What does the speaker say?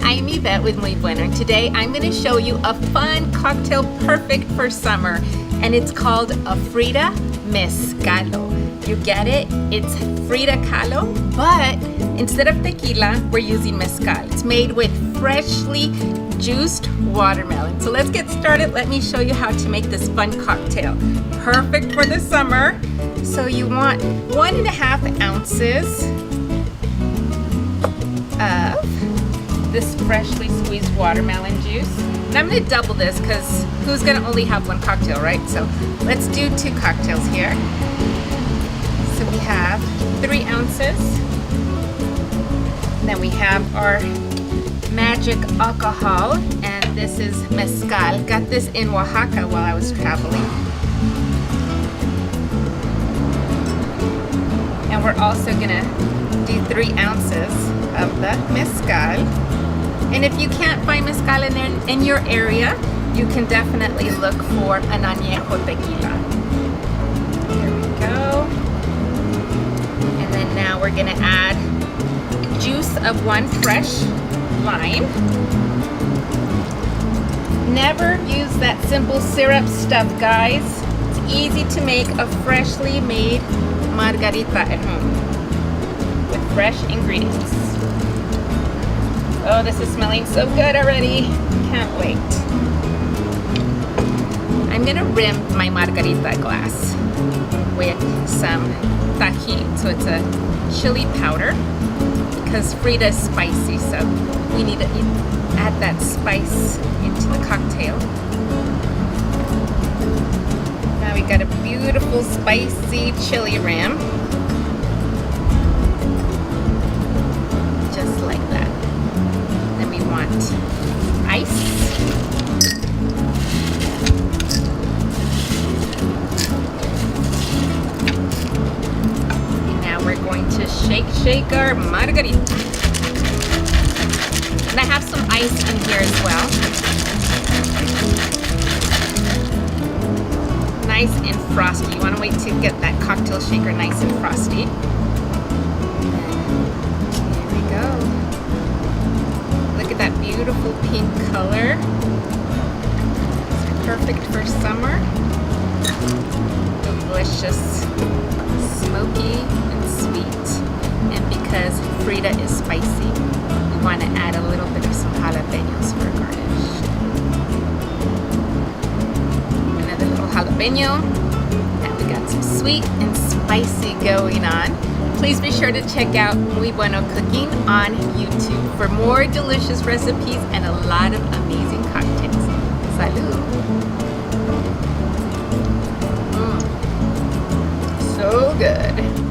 I'm Yvette with Muy Bueno, and today I'm going to show you a fun cocktail perfect for summer, and it's called a Frida Mezkahlo. You get it? It's Frida Kahlo, but instead of tequila, we're using mezcal. It's made with freshly juiced watermelon. So let's get started. Let me show you how to make this fun cocktail. Perfect for the summer. So you want 1.5 ounces of this freshly squeezed watermelon juice. And I'm going to double this because who's going to only have one cocktail, right? So let's do 2 cocktails here. So we have 3 ounces. Then we have our magic alcohol, and this is mezcal. Got this in Oaxaca while I was traveling. And we're also gonna do 3 ounces of the mezcal. And if you can't find mezcal in your area, you can definitely look for an añejo tequila. There we go. And then now we're gonna add juice of 1 fresh lime. Never use that simple syrup stuff, guys. It's easy to make a freshly made margarita at home with fresh ingredients. Oh, this is smelling so good already. Can't wait. I'm gonna rim my margarita glass with some Tajin. So it's a chili powder because Frida is spicy, so we need to add that spice into the cocktail. Now we got a beautiful spicy chili rim. Just like that. Then we want ice. And now we're going to shake our margarita. And I have some ice in here as well. Nice and frosty. You want to wait to get that cocktail shaker nice and frosty. There we go. Look at that beautiful pink color. It's perfect for summer. Delicious, smoky and sweet. And because Frida is spicy, we want to add a little bit of some jalapeños for a garnish. Another little jalapeno. Now we got some sweet and spicy going on. Please be sure to check out Muy Bueno Cooking on YouTube for more delicious recipes and a lot of amazing cocktails. Salud! So good.